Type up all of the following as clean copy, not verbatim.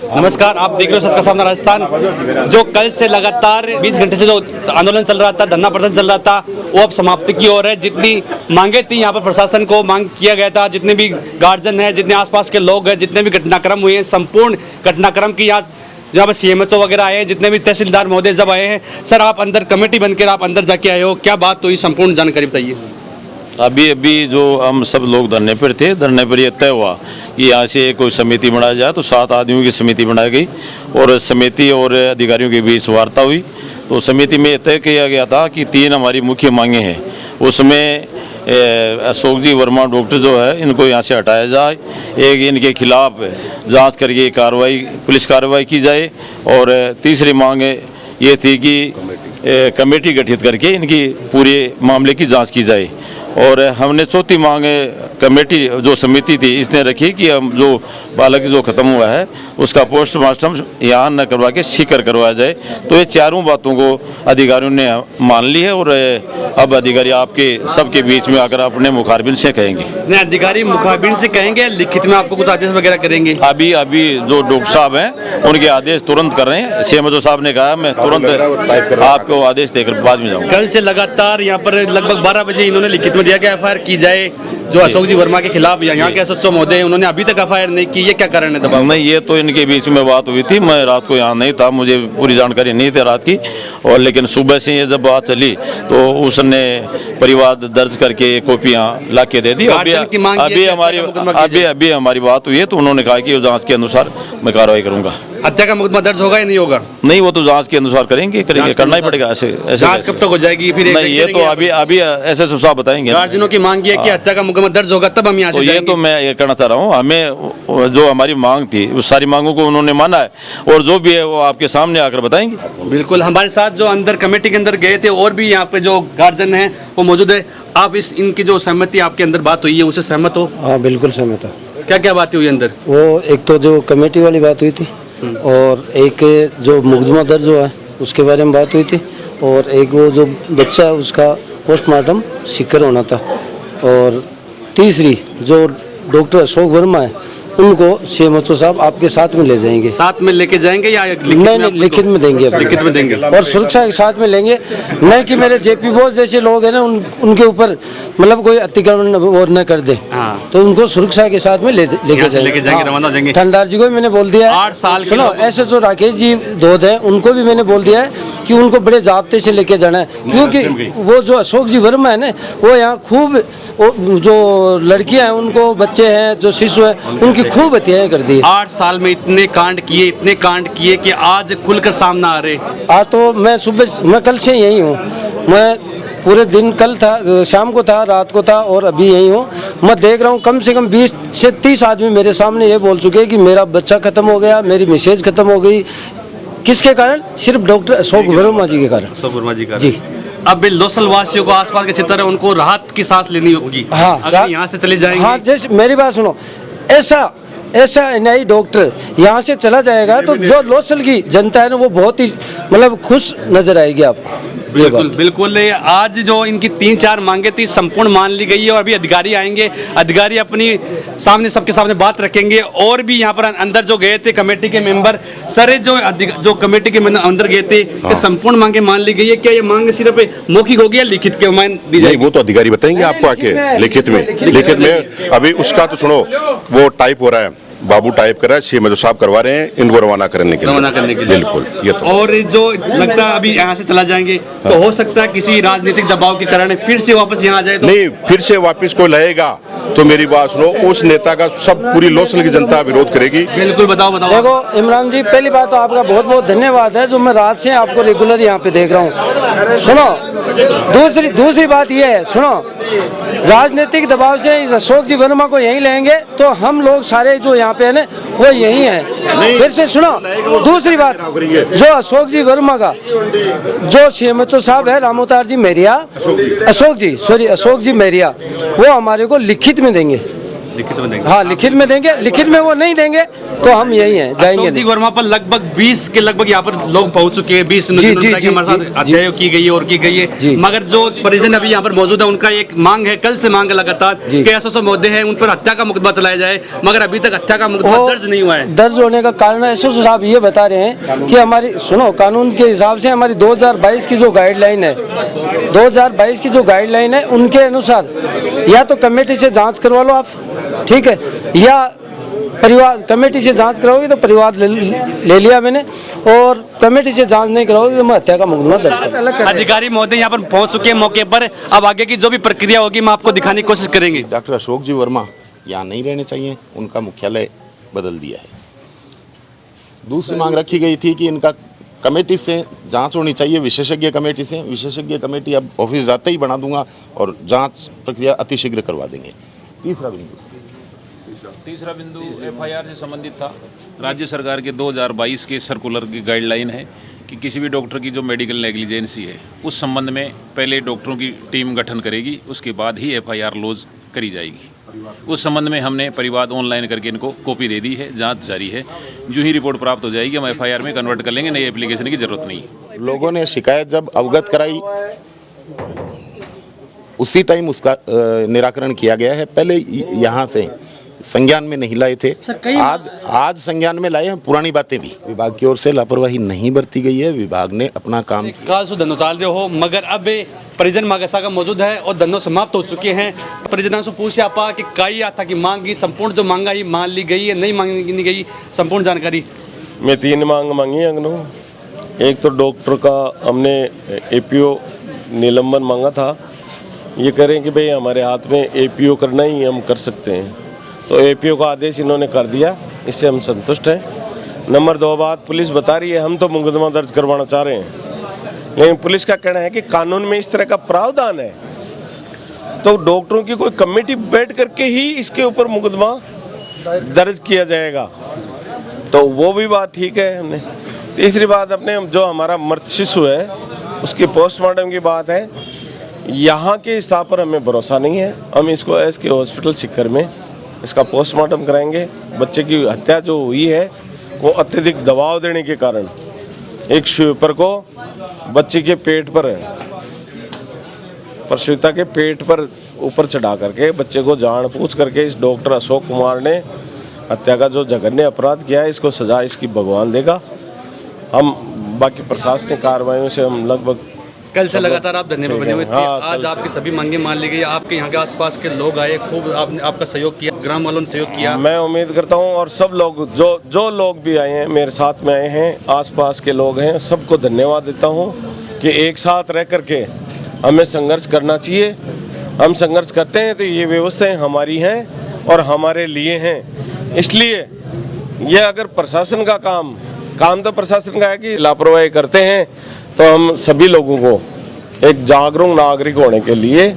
नमस्कार, आप देख रहे हो सच का सामना राजस्थान। जो कल से लगातार 20 घंटे से जो आंदोलन चल रहा था, धरना प्रदर्शन चल रहा था, वो अब समाप्ति की ओर है। जितनी मांगे थी यहाँ पर प्रशासन को मांग किया गया था, जितने भी गार्जियन हैं, जितने आसपास के लोग हैं, जितने भी घटनाक्रम हुए हैं, संपूर्ण घटनाक्रम की यहाँ पर CMHO वगैरह आए हैं, जितने भी तहसीलदार महोदय जब आए हैं। सर, आप अंदर कमेटी बनकर आप अंदर जाके आए हो, क्या बात हुई, संपूर्ण जानकारी बताइए। अभी जो हम सब लोग धरने पर थे, धरने पर यह तय हुआ कि यहाँ से कोई समिति बनाया जाए, तो 7 आदमियों की समिति बनाई गई और समिति और अधिकारियों के बीच वार्ता हुई। तो समिति में तय किया गया था कि 3 हमारी मुख्य मांगे हैं। उसमें अशोक जी वर्मा डॉक्टर जो है, इनको यहाँ से हटाया जाए, एक इनके खिलाफ जांच करके कार्रवाई, पुलिस कार्रवाई की जाए, और तीसरी मांग ये थी कि कमेटी गठित करके इनकी पूरे मामले की जांच की जाए। और हमने चौथी मांग कमेटी जो समिति थी इसने रखी कि हम जो बालक जो ख़त्म हुआ है उसका पोस्टमार्टम यहाँ न करवा के सीकर करवाया जाए। तो ये चारों बातों को अधिकारियों ने मान ली है और अब अधिकारी आपके सबके बीच में आकर अपने मुखारबिन से कहेंगे। नहीं, अधिकारी मुखारबिन से कहेंगे, लिखित में आपको कुछ आदेश वगैरह करेंगे? अभी जो डॉक्टर साहब हैं उनके आदेश तुरंत कर रहे हैं। CMHO साहब ने कहा मैं तुरंत आपको आदेश देकर बाद में जाऊँगा। कल से लगातार यहाँ पर लगभग 12 बजे इन्होंने लिखित में दिया कि FIR की जाए जो अशोक जी वर्मा के खिलाफ। यहाँ के SHO महोदय उन्होंने अभी तक FIR नहीं की, ये क्या कारण है दबाव? नहीं, ये तो इनके बीच में बात हुई थी। मैं रात को यहाँ नहीं था, मुझे पूरी जानकारी नहीं थी रात की, और लेकिन सुबह से ये जब बात चली तो उसने परिवार दर्ज करके कॉपियाँ ला के दे दी। अभी हमारी बात हुई है तो उन्होंने कहा कि जांच के अनुसार मैं कार्रवाई करूँगा। हत्या का मुकदमा दर्ज होगा या नहीं होगा? नहीं, वो तो जांच के अनुसार करेंगे, करना ही पड़ेगा। ऐसे जांच कब तक हो जाएगी फिर? नहीं, ये तो अभी SHO साहब बताएंगे। गार्जियनों की मांग है कि हत्या का मुकदमा दर्ज होगा तब हम यहाँ से ये तो मैं ये कहना चाह रहा हूँ, हमें जो हमारी मांग थी उस सारी मांगों को उन्होंने माना है, और जो भी है वो आपके सामने आकर बताएंगे। बिल्कुल, हमारे साथ जो अंदर कमेटी के अंदर गए थे और भी यहाँ पे जो गार्जियन हैं वो मौजूद है। आप इनकी जो सहमति आपके अंदर बात हुई है उससे सहमत हो? हाँ, बिल्कुल सहमत हो। क्या क्या बातें हुई अंदर? वो एक तो जो कमेटी वाली बात हुई थी, और एक जो मुकदमा दर्ज हुआ है उसके बारे में बात हुई थी, और एक वो जो बच्चा है उसका पोस्टमार्टम सीकर होना था, और तीसरी जो डॉक्टर अशोक वर्मा है उनको CMHO साहब आपके साथ में ले जाएंगे। साथ में लेके जाएंगे या नहीं, लिखित में देंगे। लिखित में देंगे और सुरक्षा के साथ में लेंगे। नहीं कि मेरे JP बोस जैसे लोग हैं ना, उनके ऊपर मतलब कोई अतिक्रमण और न कर दे। हाँ। तो उनको सुरक्षा के साथ में लेके जाएंगे, रवाना हो जाएंगे। थानेदार जी को भी मैंने बोल दिया है। 8 साल सुनो, SHO राकेश जी धोद है, उनको भी मैंने बोल दिया है कि उनको बड़े जाब्ते से लेके जाना है, क्योंकि वो जो अशोक जी वर्मा है ना, वो यहाँ खूब जो लड़कियां हैं उनको, बच्चे हैं, जो शिशु हैं, उनकी खूब हत्याएं कर दी। 8 साल में इतने कांड किए कि आज खुलकर सामने आ रहे। तो मैं कल से यही हूँ। मैं पूरे दिन, कल था, शाम को था, रात को था, और अभी यही हूँ। मैं देख रहा हूँ कम से कम 20 से 30 आदमी मेरे सामने ये बोल चुके हैं कि मेरा बच्चा खत्म हो गया, मेरी मिसेज खत्म हो गई। किसके कारण? सिर्फ डॉक्टर अशोक वर्मा जी के कारण। अशोक वर्मा जी का जी। अब लोकल वासियों को, आसपास के क्षेत्र है, उनको राहत की सांस लेनी होगी। हाँ, अगर यहाँ से चले जाएंगे। हाँ, जैसे मेरी बात सुनो, ऐसा NI डॉक्टर यहाँ से चला जाएगा तो जो लोकल की जनता है ना, वो बहुत ही मतलब खुश नजर आएगी आपको। बिल्कुल। आज जो इनकी 3-4 मांगे थी संपूर्ण मान ली गई है, और अभी अधिकारी आएंगे, अधिकारी अपनी सामने सबके सामने बात रखेंगे। और भी यहाँ पर अंदर जो गए थे कमेटी के मेंबर, सर जो कमेटी के अंदर गए थे, हाँ। संपूर्ण मांगे मान ली गई है। क्या ये मांग सिर्फ मौखिक होगी या लिखित के मान दी जाएगी? वो तो अधिकारी बताएंगे आपको आके। लिखित में अभी उसका तो सुनो, वो टाइप हो रहा है, बाबू टाइप कर रहा है, CMHO साहब करवा रहे हैं इनको रवाना करने के लिए। बिल्कुल, ये तो। और जो लगता है अभी यहाँ से चला जाएंगे तो हो सकता है किसी राजनीतिक दबाव के कारण फिर से वापस यहाँ आ जाए तो? नहीं, फिर से वापस कोई लाएगा तो मेरी बात सुनो, उस नेता का सब पूरी लोकल की जनता विरोध करेगी। बिल्कुल, बताओ। देखो इमरान जी, पहली बात तो आपका बहुत बहुत धन्यवाद है, जो मैं रात से आपको रेगुलर यहाँ पे देख रहा हूँ। सुनो, दूसरी बात ये है, सुनो, राजनीतिक दबाव से इस अशोक जी वर्मा को यहीं लेंगे तो हम लोग सारे जो यहाँ पे है ना वो यही हैं। फिर से सुनो, दूसरी बात, जो अशोक जी वर्मा का जो CMHO साहब है रामोतार जी मेरिया, अशोक जी मेरिया, वो हमारे को लिखित में देंगे। लिखित में देंगे। हाँ लिखित में देंगे, लिखित में वो नहीं देंगे तो हम यही हैं, जाएंगे अशोक जी नहीं। वर्मा पर लगभग 20 के लगभग यहाँ पर लोग पहुंच चुके हैं, 20 जी, हमारे जी, साथ हत्याएं की गई है और की गई है, जी। मगर जो परिजन अभी यहाँ पर मौजूद है उनका एक मांग है, कल से मांग है लगातार जी। कि ऐसे मुद्दे हैं उन पर हत्या का मुकदमा चलाया जाए, मगर अभी तक हत्या का मुकदमा वो दर्ज नहीं हुआ है। दर्ज होने का कारण एसओ साहब ये बता रहे हैं कि हमारी सुनो, कानून के हिसाब से हमारी 2022 की जो गाइडलाइन है, 2022 की जो गाइडलाइन है उनके अनुसार या तो कमेटी से जांच करवा लो आप, ठीक है, या परिवार कमेटी से जांच कराओगे तो परिवार ले लिया मैंने, और कमेटी से जांच नहीं कराओगे तो मैं हत्या का मुकदमा दर्ज करूंगा। अधिकारी महोदय यहाँ पर पहुंच चुके हैं मौके पर, अब आगे की जो भी प्रक्रिया होगी हम आपको दिखाने की कोशिश करेंगे। डॉक्टर अशोक जी वर्मा यहाँ नहीं रहने चाहिए, उनका मुख्यालय बदल दिया है। दूसरी मांग रखी गई थी कि इनका कमेटी से जांच होनी चाहिए, विशेषज्ञ कमेटी से। विशेषज्ञ कमेटी अब ऑफिस जाते ही बना दूंगा और जांच प्रक्रिया अतिशीघ्र करवा देंगे। तीसरा बिंदु एफआईआर से संबंधित था। राज्य सरकार के 2022 के सर्कुलर की गाइडलाइन है कि किसी भी डॉक्टर की जो मेडिकल नेग्लिजेंसी है उस संबंध में पहले डॉक्टरों की टीम गठन करेगी, उसके बाद ही एफआईआर लॉज करी जाएगी। उस संबंध में हमने परिवाद ऑनलाइन करके इनको कॉपी दे दी है, जांच जारी है। जो ही रिपोर्ट प्राप्त हो जाएगी हम एफआईआर में कन्वर्ट कर लेंगे, नई एप्लीकेशन की जरूरत नहीं। लोगों ने शिकायत जब अवगत कराई उसी टाइम उसका निराकरण किया गया है। पहले यहाँ से संज्ञान में नहीं लाए थे, आज संज्ञान में लाए हैं। पुरानी बातें भी विभाग की ओर से लापरवाही नहीं बरती गई है, विभाग ने अपना काम काल सु धंधो चाल रहे हो, मगर अब परिजन मागसा का मौजूद है और धंधो समाप्त हो चुके हैं। परिजनों से पूछे आप कि कई आता की मांग की संपूर्ण जो मांगा ही मान ली गई है, नहीं मांगी गई, संपूर्ण जानकारी। मैं 3 मांग मांगी है अगनो। एक तो डॉक्टर का हमने एपीओ निलंबन मांगा था, ये करें कि भाई हमारे हाथ में एपीओ करना ही हम कर सकते हैं, तो एपीओ का आदेश इन्होंने कर दिया, इससे हम संतुष्ट हैं। नंबर 2 बात पुलिस बता रही है हम तो मुकदमा दर्ज करवाना चाह रहे हैं, लेकिन पुलिस का कहना है कि कानून में इस तरह का प्रावधान है तो डॉक्टरों की कोई कमेटी बैठ करके ही इसके ऊपर मुकदमा दर्ज किया जाएगा, तो वो भी बात ठीक है हमने। तीसरी बात अपने जो हमारा मृत शिशु है उसकी पोस्टमार्टम की बात है, यहाँ के स्टाफ पर हमें भरोसा नहीं है। हम इसको एसके हॉस्पिटल सिक्कर में इसका पोस्टमार्टम कराएंगे। बच्चे की हत्या जो हुई है वो अत्यधिक दबाव देने के कारण एक स्वीपर को बच्चे के पेट पर प्रसूता के पेट पर ऊपर चढ़ा करके बच्चे को जानबूझ करके इस डॉक्टर अशोक कुमार ने हत्या का जो जघन्य अपराध किया है, इसको सजा इसकी भगवान देगा। हम बाकी प्रशासनिक कार्रवाइयों से हम लगभग कल से लगातार आप धरने पर बने हुए थे, हाँ, आज आपकी सभी मांगे मान ली गई। आपके यहाँ के आसपास के लोग आए, खूब आपने आपका सहयोग किया, ग्राम वालों ने सहयोग किया। मैं उम्मीद करता हूँ और सब लोग जो लोग भी आए हैं मेरे साथ में आए हैं, आसपास के लोग हैं, सबको धन्यवाद देता हूँ कि एक साथ रह करके हमें संघर्ष करना चाहिए। हम संघर्ष करते हैं तो ये व्यवस्थाएं हमारी हैं और हमारे लिए हैं। इसलिए ये अगर प्रशासन का काम तो प्रशासन का है कि लापरवाही करते हैं, तो हम सभी लोगों को एक जागरूक नागरिक होने के लिए,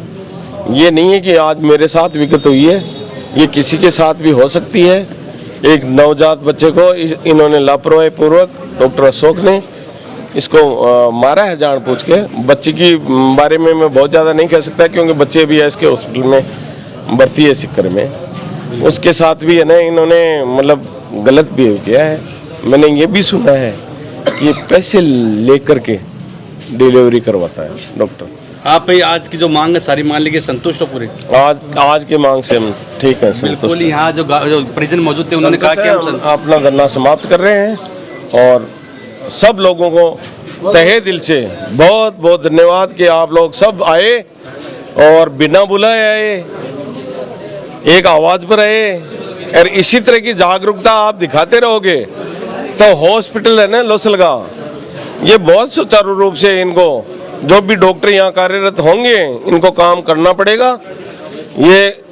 ये नहीं है कि आज मेरे साथ विकट हुई है, ये किसी के साथ भी हो सकती है। एक नवजात बच्चे को इन्होंने लापरवाही पूर्वक डॉक्टर अशोक ने इसको मारा है जानबूझ के। बच्चे की बारे में मैं बहुत ज़्यादा नहीं कह सकता क्योंकि बच्चे भी एसके हॉस्पिटल में भर्ती है सिक्कर में, उसके साथ भी है ना इन्होंने मतलब गलत बिहेव किया है। मैंने ये भी सुना है कि पैसे लेकर के डिलीवरी करवाता है डॉक्टर। आप आज की जो मांग है सारी मान ली गई, संतुष्ट हो पूरे? आज के मांग से हम ठीक है, बिल्कुल। यहाँ जो परिजन मौजूद थे उन्होंने कहा कि हम अपना धरना समाप्त कर रहे हैं और सब लोगों को तहे दिल से बहुत बहुत धन्यवाद कि आप लोग सब आए और बिना बुलाए आए, एक आवाज पर आए, और इसी तरह की जागरूकता आप दिखाते रहोगे तो हॉस्पिटल है ना लोसलगा, ये बहुत सुचारू रूप से इनको जो भी डॉक्टर यहाँ कार्यरत होंगे इनको काम करना पड़ेगा। ये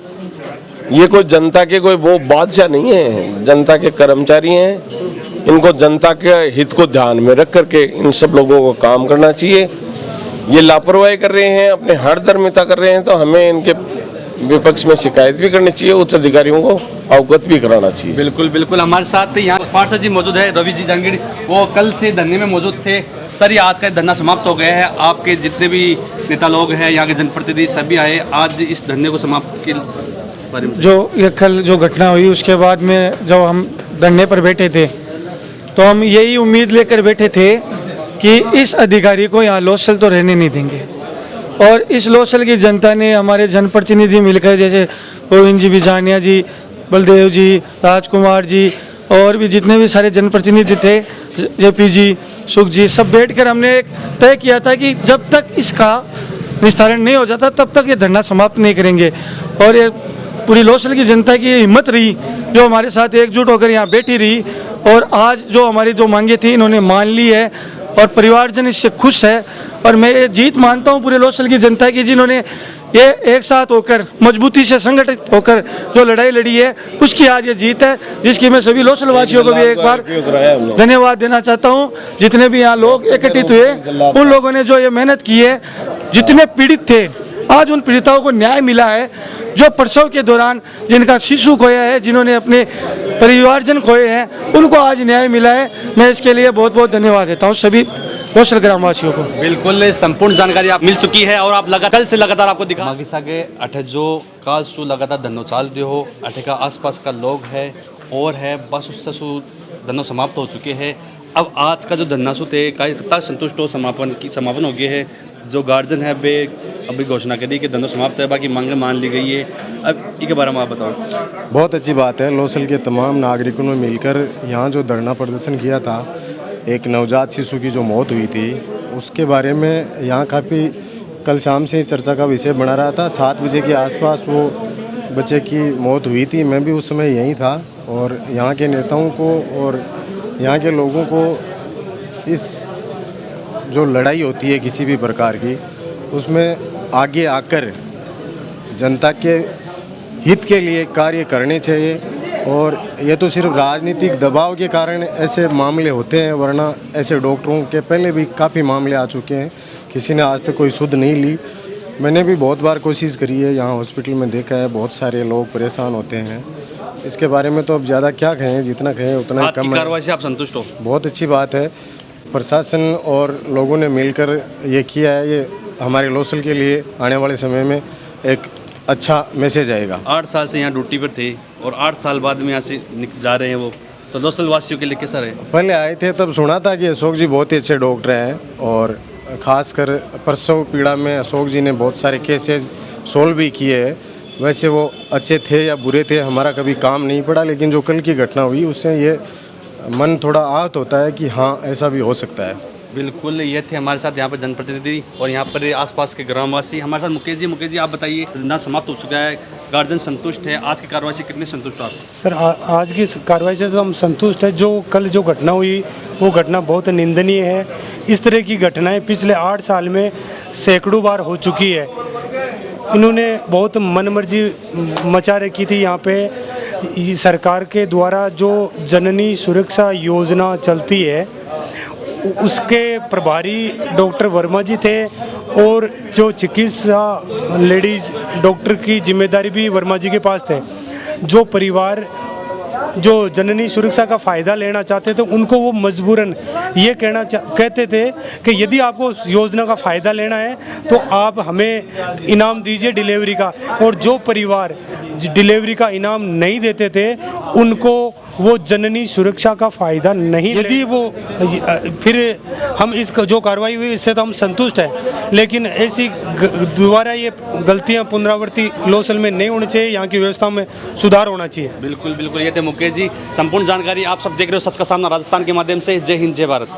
कोई जनता के कोई वो बादशाह नहीं है, जनता के कर्मचारी हैं। इनको जनता के हित को ध्यान में रख करके इन सब लोगों को काम करना चाहिए। ये लापरवाही कर रहे हैं, अपने हठधर्मिता कर रहे हैं, तो हमें इनके विपक्ष में शिकायत भी करनी चाहिए, उच्च अधिकारियों को अवगत भी कराना चाहिए। बिल्कुल बिल्कुल। हमारे साथ यहाँ पार्षद जी मौजूद है, रवि जी जहांगीर, वो कल से धरने में मौजूद थे। सर, ये आज का धरना समाप्त हो गया है, आपके जितने भी नेता लोग हैं, यहाँ के जनप्रतिनिधि सभी आए, आज इस धरने को समाप्त बारे में? जो ये कल जो घटना हुई उसके बाद में जब हम धरने पर बैठे थे तो हम यही उम्मीद लेकर बैठे थे कि इस अधिकारी को यहाँ लोसल तो रहने नहीं देंगे, और इस लोसल की जनता ने हमारे जनप्रतिनिधि मिलकर जैसे गोविंद जी बिजानिया जी, बलदेव जी, राजकुमार जी और भी जितने भी सारे जनप्रतिनिधि थे, जेपी जी, सुख जी, सब बैठकर हमने एक तय किया था कि जब तक इसका निस्तारण नहीं हो जाता तब तक ये धरना समाप्त नहीं करेंगे। और ये पूरी लोसल की जनता की हिम्मत रही जो हमारे साथ एकजुट होकर यहाँ बैठी रही, और आज जो हमारी जो मांगे थी इन्होंने मान ली है और परिवारजन इससे खुश है। और मैं ये जीत मानता हूँ पूरे लोसल की जनता की, जिन्होंने ये एक साथ होकर मजबूती से संगठित होकर जो लड़ाई लड़ी है उसकी आज ये जीत है, जिसकी मैं सभी लोसल वासियों को भी एक बार धन्यवाद देना चाहता हूँ। जितने भी यहाँ लोग एकत्रित हुए उन लोगों ने जो ये मेहनत की है, जितने पीड़ित थे आज उन पीड़िताओं को न्याय मिला है, जो प्रसव के दौरान जिनका शिशु खोया है, जिन्होंने अपने परिवारजन खोए हैं, उनको आज न्याय मिला है। मैं इसके लिए बहुत बहुत धन्यवाद देता हूँ सभी लोसल ग्रामवासियों को। बिल्कुल संपूर्ण जानकारी आप मिल चुकी है और आप लगातार से लगातार आपको दिखा मागी सागे अठे जो काल सु लगातार धनो चाल रहे हो, अठे का आसपास का लोग है और है बस उससे सु धनो समाप्त हो चुके हैं। अब आज का जो धरना सु थे कितना संतुष्ट हो समापन हो गया है। जो गार्जियन है वे अभी घोषणा करी कि धरना समाप्त है, बाकी मांगे मान ली गई है। अब इसके बारे में आप बताओ। बहुत अच्छी बात है, लोसल के तमाम नागरिकों ने मिलकर यहाँ जो धरना प्रदर्शन किया था, एक नवजात शिशु की जो मौत हुई थी उसके बारे में यहाँ काफ़ी कल शाम से चर्चा का विषय बना रहा था। 7 बजे के आसपास वो बच्चे की मौत हुई थी, मैं भी उस समय यहीं था। और यहाँ के नेताओं को और यहाँ के लोगों को इस जो लड़ाई होती है किसी भी प्रकार की, उसमें आगे आकर जनता के हित के लिए कार्य करने चाहिए। और ये तो सिर्फ राजनीतिक दबाव के कारण ऐसे मामले होते हैं, वरना ऐसे डॉक्टरों के पहले भी काफ़ी मामले आ चुके हैं, किसी ने आज तक कोई सुध नहीं ली। मैंने भी बहुत बार कोशिश करी है, यहाँ हॉस्पिटल में देखा है बहुत सारे लोग परेशान होते हैं। इसके बारे में तो अब ज़्यादा क्या कहें, जितना कहें उतना ही कम है। कार्रवाई से आप संतुष्ट हो? बहुत अच्छी बात है, प्रशासन और लोगों ने मिलकर ये किया है, ये हमारे लोसल के लिए आने वाले समय में एक अच्छा मैसेज आएगा। 8 साल से यहाँ ड्यूटी पर थे और 8 साल बाद में यहाँ से जा रहे हैं वो, तो लोसल वासियों के लिए कैसा रहे? पहले आए थे तब सुना था कि अशोक जी बहुत ही अच्छे डॉक्टर हैं, और ख़ासकर प्रसव पीड़ा में अशोक जी ने बहुत सारे केसेस सोल्व भी किए हैं। वैसे वो अच्छे थे या बुरे थे हमारा कभी काम नहीं पड़ा, लेकिन जो कल की घटना हुई उससे ये मन थोड़ा आहत होता है कि हाँ ऐसा भी हो सकता है। बिल्कुल, ये थे हमारे साथ यहाँ पर जनप्रतिनिधि और यहाँ पर आसपास के ग्रामवासी हमारे साथ। मुकेश जी आप बताइए, धरना समाप्त हो चुका है, गार्जियन संतुष्ट है, आज की कार्रवाई से कितने संतुष्ट हो आप? सर आज की कार्रवाई से तो हम संतुष्ट है। जो कल जो घटना हुई वो घटना बहुत निंदनीय है। इस तरह की घटनाएं पिछले 8 साल में सैकड़ों बार हो चुकी है। इन्होंने बहुत मनमर्जी मचा रखी थी। यहाँ पे सरकार के द्वारा जो जननी सुरक्षा योजना चलती है उसके प्रभारी डॉक्टर वर्मा जी थे, और जो चिकित्सा लेडीज़ डॉक्टर की जिम्मेदारी भी वर्मा जी के पास थे। जो परिवार जो जननी सुरक्षा का फ़ायदा लेना चाहते थे उनको वो मजबूरन ये कहते थे कि यदि आपको उस योजना का फ़ायदा लेना है तो आप हमें इनाम दीजिए डिलीवरी का। और जो परिवार डिलीवरी का इनाम नहीं देते थे उनको वो जननी सुरक्षा का फ़ायदा नहीं, यदि वो फिर हम इस जो कार्रवाई हुई इससे तो हम संतुष्ट हैं, लेकिन ऐसी दोबारा ये गलतियां पुनरावृत्ति लोसल में नहीं होनी चाहिए। यहाँ की व्यवस्था में सुधार होना चाहिए। बिल्कुल, ये थे मुकेश जी। संपूर्ण जानकारी आप सब देख रहे हो सच का सामना राजस्थान के माध्यम से। जय हिंद, जय भारत।